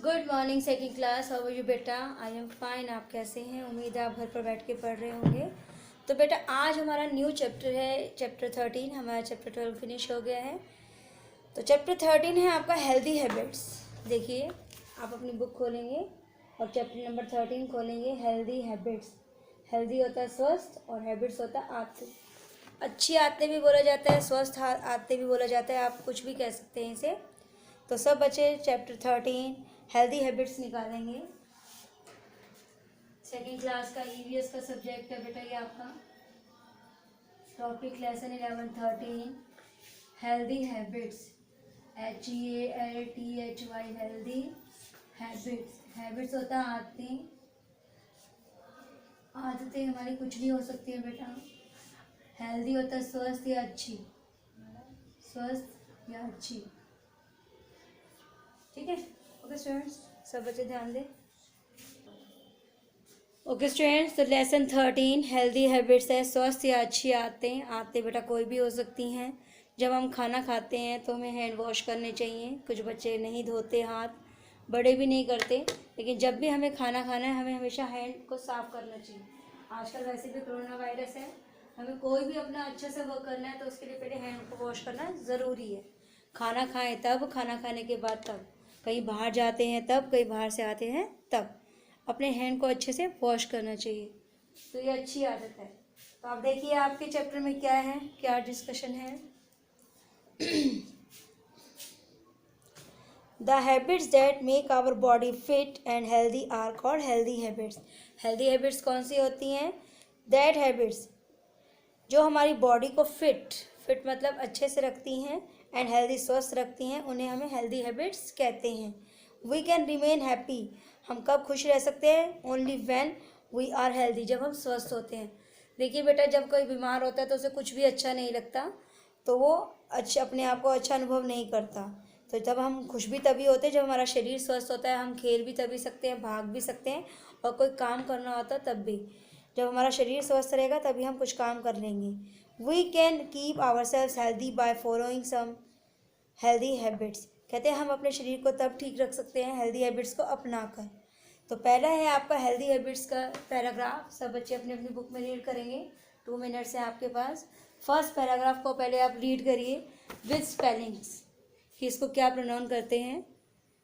Good morning second class. How are you बेटा? I am fine. आप कैसे हैं? उम्मीद है आप घर पर बैठ के पढ़ रहे होंगे। तो बेटा आज हमारा न्यू चैप्टर है, चैप्टर 13। हमारा चैप्टर 12 फिनिश हो गया है। तो चैप्टर 13 है आपका हेल्दी हैबिट्स। देखिए आप अपनी बुक खोलेंगे और चैप्टर नंबर 13 खोलेंगे, हेल्दी हैबिट्स। हेल्दी होता है स्वस्थ और हैबिट्स होता है आदतें। अच्छी आदतें भी बोला जाता है, स्वस्थ आदतें भी बोला जाता है, आप कुछ भी कह सकते हैं इसे। तो सब बच्चे चैप्टर 13 हेल्दी हैबिट्स निकालेंगे। सेकेंड क्लास का ईवीएस का सब्जेक्ट है बेटा ये आपका topic lesson 11-13 healthy habits. HEALTHY healthy habits. Habits होता है आदतें। आदतें हमारी कुछ भी हो सकती है बेटा। हेल्दी होता है स्वस्थ या अच्छी, स्वस्थ या अच्छी। ठीक है? ओके स्टूडेंट्स, सब बच्चे ध्यान दें। ओके स्टूडेंट्स, तो लेसन 13 हेल्दी हैबिट्स है, स्वस्थ या अच्छी आदतें। आदतें बेटा कोई भी हो सकती हैं। जब हम खाना खाते हैं तो हमें हैंड वॉश करने चाहिए। कुछ बच्चे नहीं धोते हाथ, बड़े भी नहीं करते, लेकिन जब भी हमें खाना खाना है हमें हमेशा हैंड को साफ करना चाहिए। आजकल वैसे भी कोरोना वायरस है, हमें कोई भी अपना अच्छे से वर्क करना है तो उसके लिए पहले हैंड को वॉश करना ज़रूरी है। खाना खाएं तब, खाना खाने के बाद तब, कहीं बाहर जाते हैं तब, कहीं बाहर से आते हैं तब अपने हैंड को अच्छे से वॉश करना चाहिए। तो ये अच्छी आदत है। तो आप देखिए आपके चैप्टर में क्या है, क्या डिस्कशन है। The habits that make our body fit and healthy are called healthy habits. Healthy habits कौन सी होती हैं? दैट हैबिट्स जो हमारी बॉडी को फिट मतलब अच्छे से रखती हैं एंड हेल्दी स्वस्थ रखती हैं, उन्हें हमें हेल्दी हैबिट्स कहते हैं। वी कैन रिमेन हैप्पी, हम कब खुश रह सकते हैं? Only when we are healthy, जब हम स्वस्थ होते हैं। देखिए बेटा जब कोई बीमार होता है तो उसे कुछ भी अच्छा नहीं लगता, तो वो अच्छा अपने आप को अच्छा अनुभव नहीं करता। तो जब हम खुश भी तभी होते हैं जब हमारा शरीर स्वस्थ होता है, हम खेल भी तभी सकते हैं, भाग भी सकते हैं, और कोई काम करना होता है तब भी। जब हमारा शरीर स्वस्थ रहेगा तभी हम कुछ काम कर लेंगे। We can keep ourselves healthy by following some healthy habits. कहते हैं हम अपने शरीर को तब ठीक रख सकते हैं हेल्दी हैबिट्स को अपना कर। तो पहला है आपका हेल्दी हैबिट्स का पैराग्राफ। सब बच्चे अपनी अपनी बुक में रीड करेंगे। 2 मिनट्स है आपके पास। फर्स्ट पैराग्राफ को पहले आप रीड करिए विद स्पेलिंग्स कि इसको क्या प्रोनाउंस करते हैं,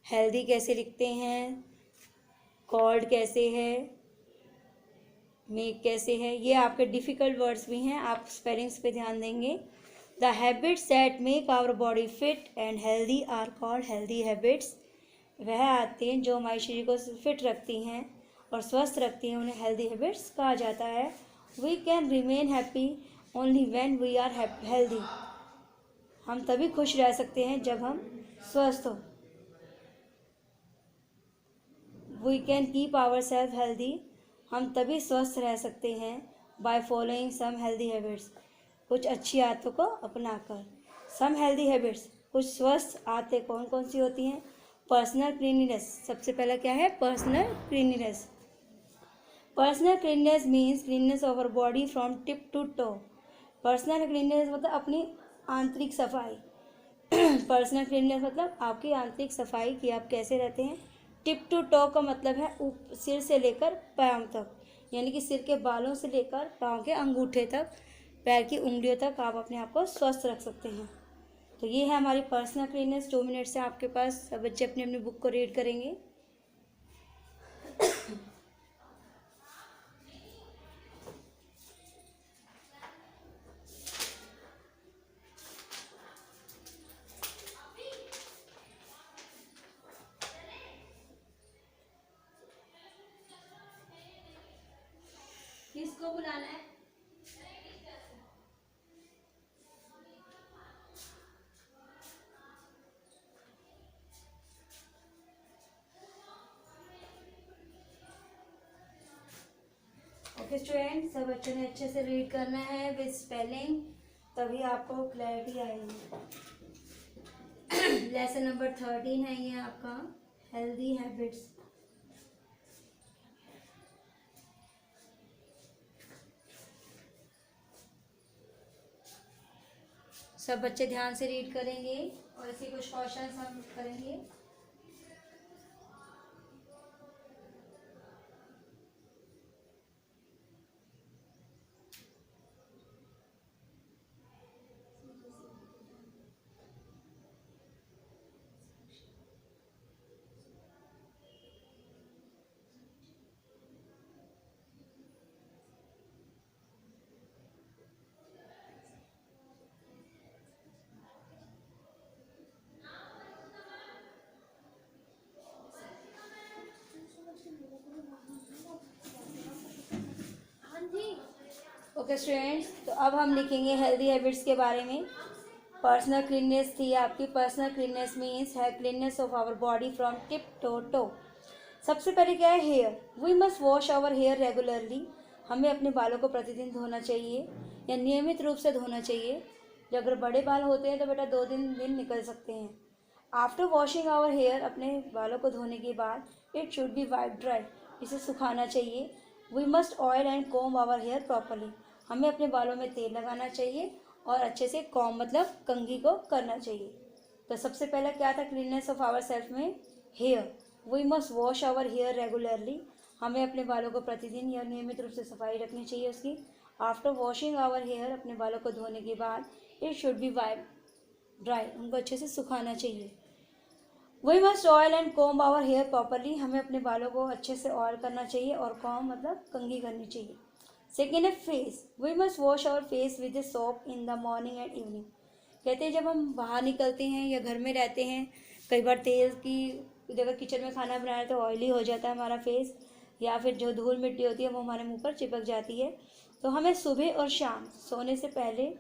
हेल्दी कैसे लिखते हैं, कॉल्ड कैसे है, मेक कैसे है। ये आपके डिफ़िकल्ट वर्ड्स भी हैं, आप स्पेलिंग्स पे ध्यान देंगे। The habits that make our body fit and healthy are called healthy habits. वह आदतें जो हमारे शरीर को फिट रखती हैं और स्वस्थ रखती हैं, उन्हें हेल्दी हैबिट्स कहा जाता है। We can remain happy only when we are healthy. हम तभी खुश रह सकते हैं जब हम स्वस्थ हो। We can keep ourself healthy, हम तभी स्वस्थ रह सकते हैं by following some healthy habits, कुछ अच्छी आदतों को अपनाकर। सम हेल्दी हैबिट्स, कुछ स्वस्थ आदतें कौन कौन सी होती हैं? पर्सनल क्लीनिनेस, सबसे पहला क्या है? Personal cleanliness. Personal cleanliness means cleanliness of our body from tip to toe. Personal cleanliness मतलब अपनी आंतरिक सफाई। पर्सनल क्लीनिनेस मतलब आपकी आंतरिक सफाई की आप कैसे रहते हैं। टिप टू टो का मतलब है सिर से लेकर पाँव तक, यानी कि सिर के बालों से लेकर पाँव के अंगूठे तक, पैर की उंगलियों तक आप अपने आप को स्वस्थ रख सकते हैं। तो ये है हमारी पर्सनल क्लीननेस। 2 मिनट से आपके पास, सब बच्चे अपनी अपनी बुक को रीड करेंगे। किसको बुलाना है? ओके स्टूडेंट, सब बच्चों ने अच्छे से रीड करना है विद स्पेलिंग, तभी आपको क्लैरिटी आएगी। लेसन नंबर 13 है ये आपका हेल्दी हैबिट्स। सब बच्चे ध्यान से रीड करेंगे और इसी कुछ क्वेश्चन हम करेंगे। ओके स्टूडेंट्स, तो अब हम लिखेंगे हेल्दी हैबिट्स के बारे में। पर्सनल क्लीननेस थी आपकी। पर्सनल क्लीननेस मीन्स है cleanness of our body from tip to toe. सबसे पहले क्या है, hair. We must wash our hair regularly. हमें अपने बालों को प्रतिदिन धोना चाहिए या नियमित रूप से धोना चाहिए। जो अगर बड़े बाल होते हैं तो बेटा 2 दिन निकल सकते हैं। आफ्टर वॉशिंग आवर हेयर, अपने बालों को धोने के बाद it should be wipe dry, इसे सुखाना चाहिए। We must oil and comb our hair properly. हमें अपने बालों में तेल लगाना चाहिए और अच्छे से कॉम्ब मतलब कंघी को करना चाहिए। तो सबसे पहला क्या था क्लीननेस ऑफ आवर सेल्फ में, hair. We must wash our hair regularly. हमें अपने बालों को प्रतिदिन या नियमित रूप से सफाई रखनी चाहिए उसकी। आफ्टर वॉशिंग आवर हेयर, अपने बालों को धोने के बाद it should be wipe dry, उनको अच्छे से सुखाना चाहिए। We must oil and comb our hair properly. हमें अपने बालों को अच्छे से ऑयल करना चाहिए और कॉम्ब मतलब कंघी करनी चाहिए। सेकेंड है face. We must wash our face with soap in the morning and evening. कहते हैं जब हम बाहर निकलते हैं या घर में रहते हैं, कई बार तेल की अगर किचन में खाना बनाया तो ऑयली हो जाता है हमारा फेस, या फिर जो धूल मिट्टी होती है वो हमारे मुंह पर चिपक जाती है। तो हमें सुबह और शाम सोने से पहले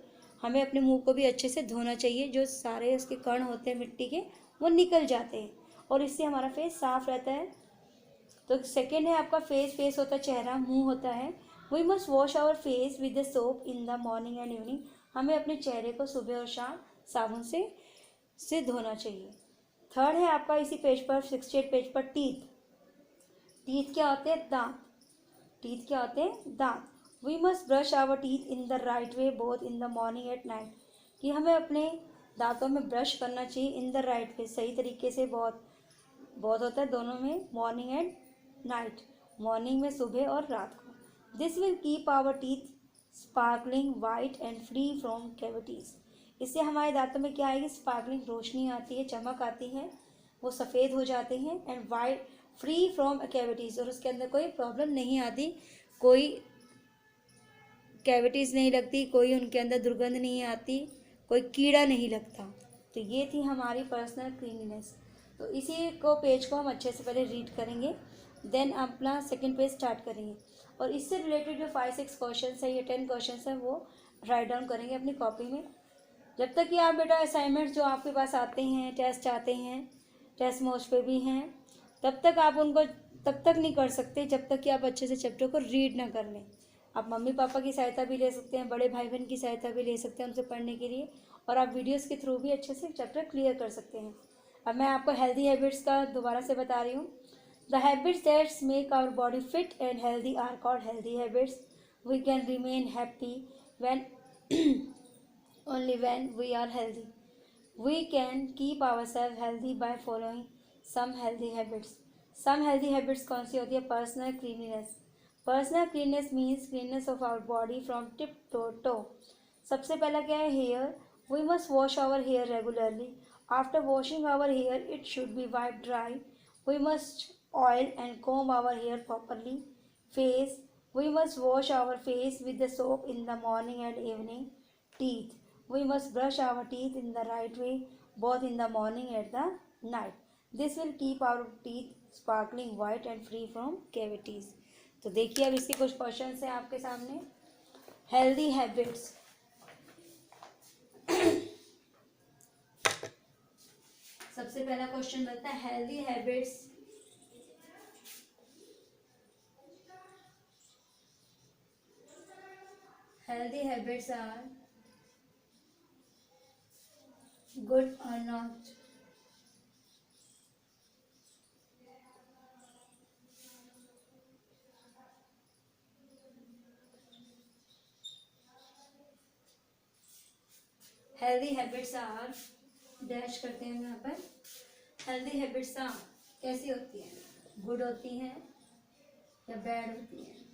हमें अपने मुंह को भी अच्छे से धोना चाहिए। जो सारे उसके कण होते हैं मिट्टी के वो निकल जाते हैं और इससे हमारा फेस साफ रहता है। तो सेकेंड है आपका फेस। फेस होता है चेहरा, मुंह होता है। We must wash our face with the soap in the morning and evening. हमें अपने चेहरे को सुबह और शाम साबुन से धोना चाहिए। थर्ड है आपका इसी पेज पर 68 पेज पर टीथ। टीथ क्या होते हैं, दांत। टीथ क्या होते हैं, दांत। We must brush our teeth in the right way both in the morning at night. कि हमें अपने दांतों में ब्रश करना चाहिए इन द राइट वे, सही तरीके से। बहुत बहुत होता है दोनों में, मॉर्निंग एंड नाइट, मॉर्निंग में सुबह और रात को। This will keep our teeth sparkling white and free from cavities. इससे हमारे दांतों में क्या आएगी, स्पार्कलिंग, रोशनी आती है, चमक आती है, वो सफ़ेद हो जाते हैं। And white, free from cavities, और उसके अंदर कोई प्रॉब्लम नहीं आती, कोई कैविटीज़ नहीं लगती, कोई उनके अंदर दुर्गंध नहीं आती, कोई कीड़ा नहीं लगता। तो ये थी हमारी पर्सनल क्लीनिनेस। तो इसी को पेज को हम अच्छे से पहले रीड करेंगे, देन अपना सेकंड पेज स्टार्ट करेंगे और इससे रिलेटेड जो 5-6 क्वेश्चन है या 10 क्वेश्चन है वो राइट डाउन करेंगे अपनी कॉपी में। जब तक कि आप बेटा असाइनमेंट्स जो आपके पास आते हैं, टेस्ट आते हैं, टेस्ट मोस्ट पे भी हैं, तब तक आप उनको तब तक नहीं कर सकते जब तक कि आप अच्छे से चैप्टर को रीड ना कर लें। आप मम्मी पापा की सहायता भी ले सकते हैं, बड़े भाई बहन की सहायता भी ले सकते हैं उनसे पढ़ने के लिए, और आप वीडियोस के थ्रू भी अच्छे से चैप्टर क्लियर कर सकते हैं। अब मैं आपको हेल्दी हैबिट्स का दोबारा से बता रही हूँ। The habits that's make our body fit and healthy are called healthy habits. We can remain happy when only when we are healthy. We can keep ourselves healthy by following some healthy habits. Some healthy habits कौन सी होती है, personal cleanliness. Personal cleanliness means cleanness of our body from tip to toe. सबसे पहला क्या है, hair. We must wash our hair regularly. After washing our hair it should be wipe dry. We must oil and comb our hair properly. Face. We must wash our face with the soap in the morning and evening. Teeth. We must brush our teeth in the right way, both in the morning and the night. This will keep our teeth sparkling white and free from cavities. तो देखिए अब इसके कुछ question हैं आपके सामने। Healthy habits. सबसे पहला क्वेश्चन बनता है healthy habits. Healthy habits are good or not? Healthy habits are dash करते हैं यहाँ पर। हेल्दी हैबिट्स कैसी होती हैं, गुड होती हैं या बैड होती हैं?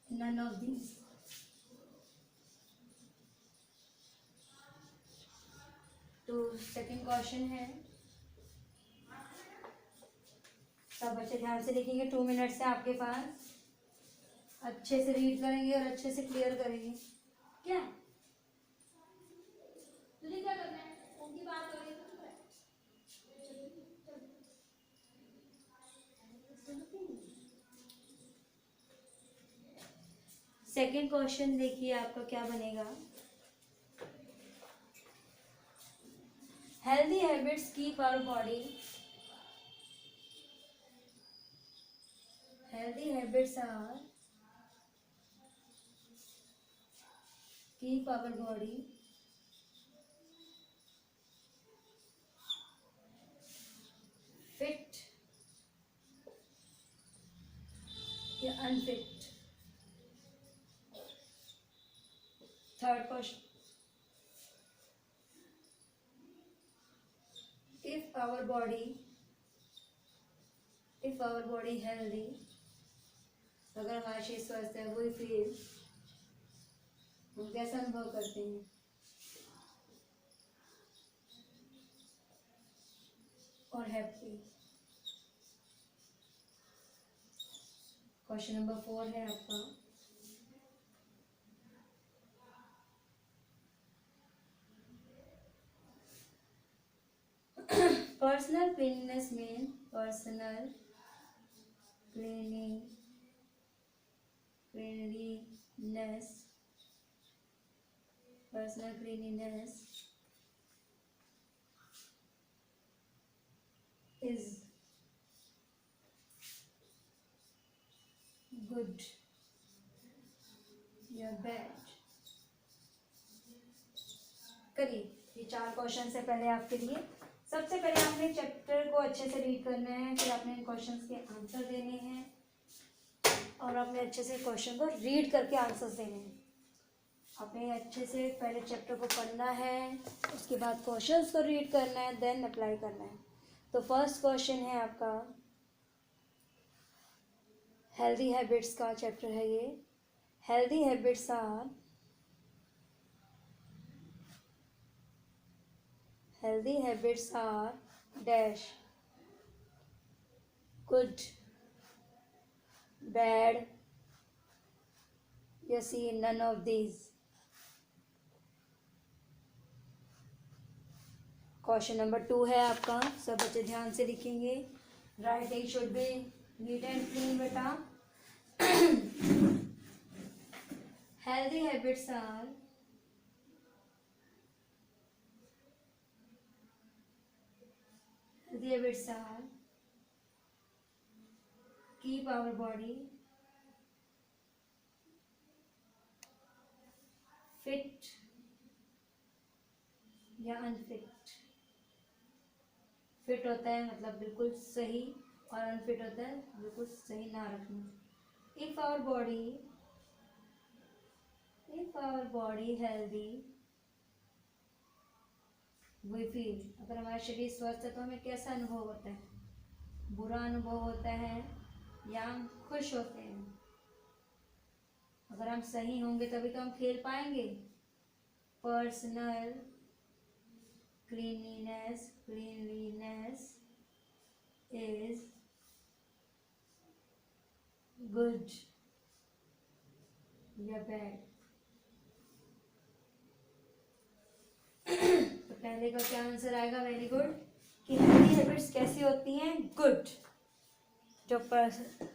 None of these. तो सेकंड क्वेश्चन है, सब बच्चे ध्यान से देखेंगे। 2 मिनट्स है आपके पास, अच्छे से रीड करेंगे और अच्छे से क्लियर करेंगे। क्या तुझे क्या करना है, उनकी बात हो रही है तो सेकेंड क्वेश्चन देखिए आपका क्या बनेगा। Healthy habits keep our body, healthy habits are keep our body fit या unfit। Third question, if our body healthy, अगर हमारा शरीर स्वस्थ है, we feel, हम कैसा अनुभव करते हैं, और हैप्पी। क्वेश्चन नंबर 4 है आपका, personal cleanness mean personal cleanliness is good या बैड। करिए, ये 4 क्वेश्चन है पहले आपके लिए। सबसे पहले आपने चैप्टर को अच्छे से रीड करना है, फिर आपने इन क्वेश्चंस के आंसर देने हैं और आपने अच्छे से क्वेश्चन को रीड करके आंसर्स देने हैं। आपने अच्छे से पहले चैप्टर को पढ़ना है, उसके बाद क्वेश्चंस को रीड करना है, देन अप्लाई करना है। तो फर्स्ट क्वेश्चन है आपका, हेल्दी हैबिट्स का चैप्टर है ये। Healthy habits are dash good, bad या C none of these. Question number 2 है आपका, सब बच्चे ध्यान से लिखेंगे। Writing should be neat and clean बेटा। Healthy habits are keep our body fit या अनफिट। फिट होता है मतलब बिल्कुल सही, और अनफिट होता है बिल्कुल सही ना रखना। If our body healthy we feel, अगर हमारा शरीर स्वस्थ है तो हमें कैसा अनुभव होता है, बुरा अनुभव होता है या हम खुश होते हैं। अगर हम सही होंगे तभी तो हम खेल पाएंगे। पर्सनल क्लीनलीनेस इज गुड या बैड। तो पहले का क्या आंसर आएगा, वेरी गुड, कि हेल्दी हैबिट्स कैसी होती हैं, गुड। जो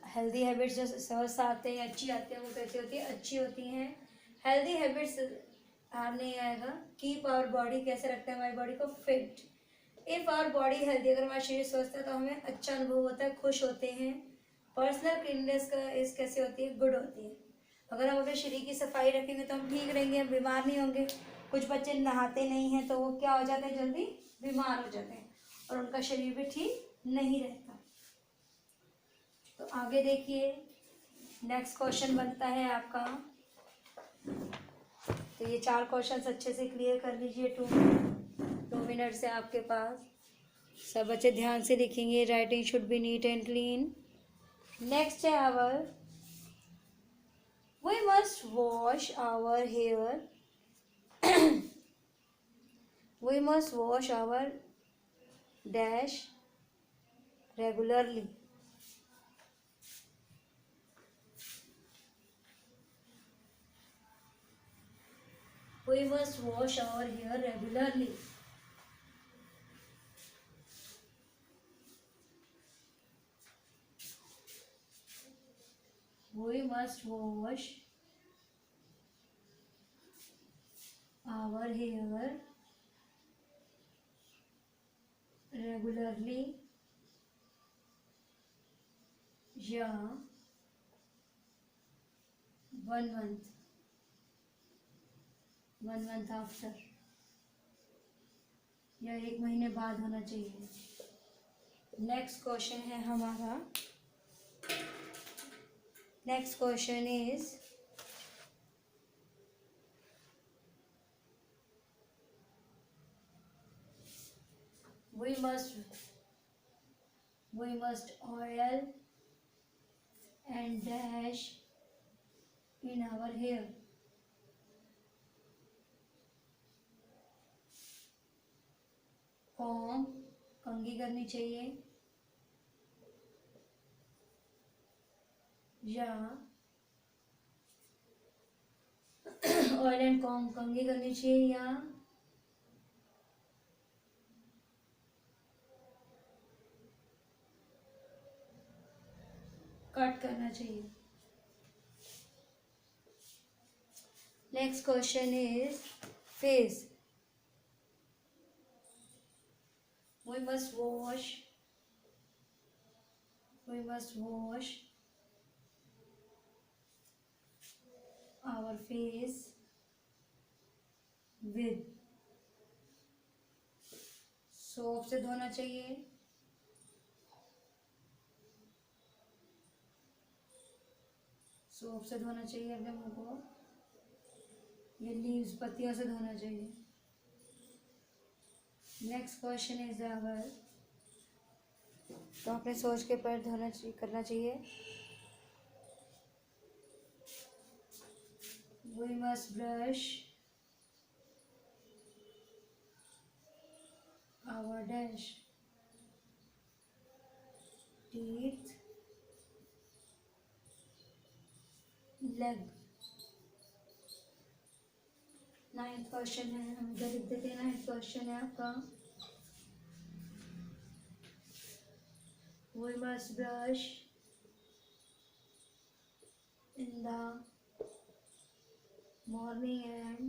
हेल्दी हैबिट्स जो स्वस्थ आते हैं, अच्छी आती हैं, वो कैसी होती है, अच्छी होती हैं। हेल्दी हैबिट्स आर नहीं आएगा। कीप आवर बॉडी कैसे रखते हैं हमारी बॉडी को, fit. If our body healthy, अगर हमारा शरीर स्वस्थ है तो हमें अच्छा अनुभव होता है, खुश होते हैं। पर्सनल क्लीननेस का इस कैसे होती है, गुड होती है। अगर हम अपने शरीर की सफाई रखेंगे तो हम ठीक रहेंगे, हम बीमार नहीं होंगे। कुछ बच्चे नहाते नहीं हैं तो वो क्या हो जाते हैं, जल्दी बीमार हो जाते हैं और उनका शरीर भी ठीक नहीं रहता। तो आगे देखिए, नेक्स्ट क्वेश्चन बनता है आपका। तो ये 4 क्वेश्चंस अच्छे से क्लियर कर लीजिए। 2 मिनट्स है आपके पास, सब बच्चे ध्यान से लिखेंगे। Writing should be neat and clean. Next है our, we must wash our hair we must wash our dash regularly। we must wash our hair regularly। we must wash our hair regularly या 1 month, 1 month after, या 1 महीने बाद होना चाहिए। Next question है हमारा, next question is we must oil and dash in our hair। Com कंघी करनी चाहिए या ऑयल एंड कॉम कंघी करनी चाहिए या कट करना चाहिए। Next question is face. we must wash our face with soap से धोना चाहिए सोप से धोना चाहिए अपने मुंह को, ये लीव्स पत्तियों से धोना चाहिए। नेक्स्ट क्वेश्चन इज अवर, तो अपने सोच के पैर धोना चाहिए, करना चाहिए। We must brush our dash teeth leg. 9th question है, हम इधर लिख देते हैं। 9th क्वेश्चन है आपका, we must brush in the morning and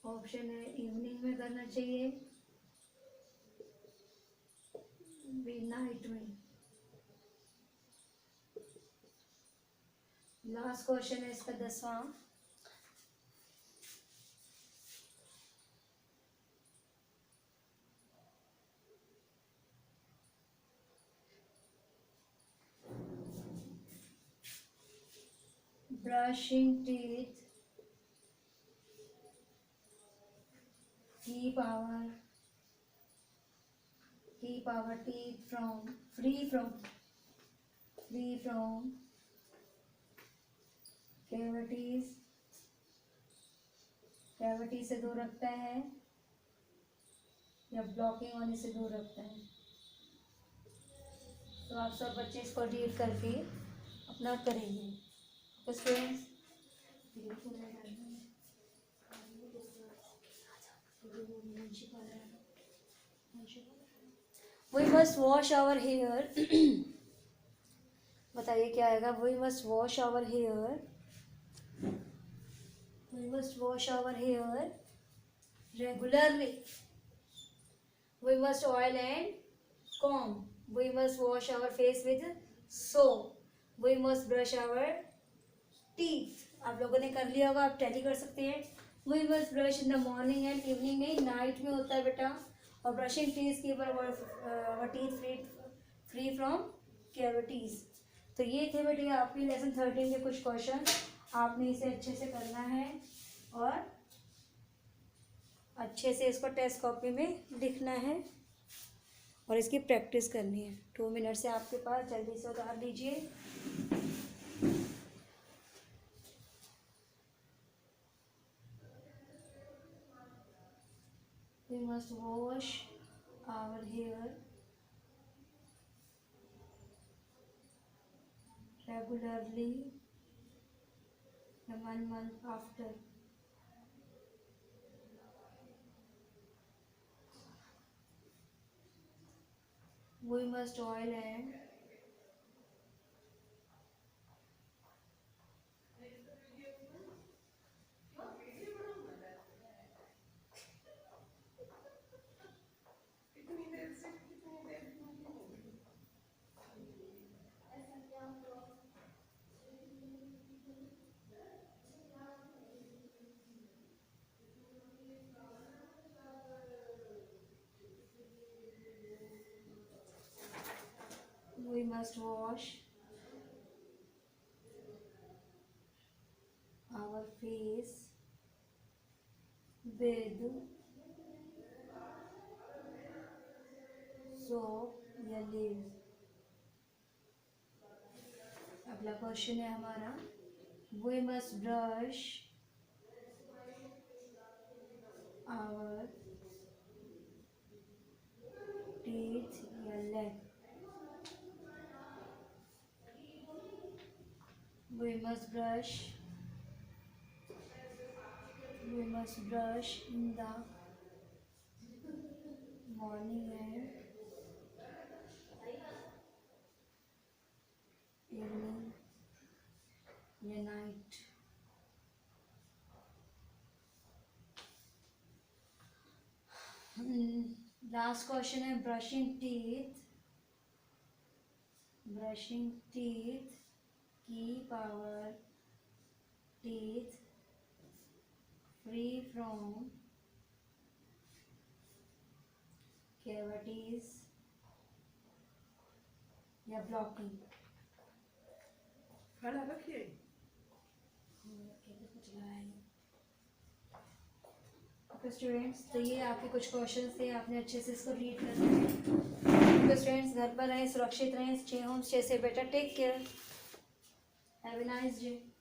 option है इवनिंग में करना चाहिए, भी नाइट में। लास्ट क्वेश्चन है इसका 10वां, brushing teeth keep our teeth free from cavity से दूर रखता है या ब्लॉकिंग होने से दूर रखता है। तो आप सब बच्चे इसको रीड करके अपना करेंगे। तो students we must wash our hair, बताइए क्या आएगा। We must wash our hair, we must wash our hair regularly, we must oil and comb, we must wash our face with soap, we must brush our teeth। आप लोगों ने कर लिया होगा, आप टैली कर सकते हैं। we must brush in the morning and evening, नहीं नाइट में होता है बेटा। और ब्रशिंग टीथ की our teeth free from cavities। तो ये थे बेटा आपके लेसन 13 के कुछ क्वेश्चन, आपने इसे अच्छे से करना है और अच्छे से इसको टेस्ट कॉपी में लिखना है और इसकी प्रैक्टिस करनी है। 2 मिनट से आपके पास, जल्दी से उतार लीजिए। We must wash our hair regularly 1 month after। We must oil and must wash our face with soap या leaves. अगला क्वेश्चन है हमारा, we must brush our teeth या leg. We must brush in the morning and evening या night. Last question है, brushing teeth keep our teeth free from cavities या blocking. खाना रखिए। ओके स्टूडेंट्स, तो ये आपके कुछ क्वेश्चंस थे, आपने अच्छे से इसको रीड करना है। ओके स्टूडेंट्स, घर पर रहें, सुरक्षित रहें, स्टे होम, स्टे सेफ, बेटा, take care, have a nice day.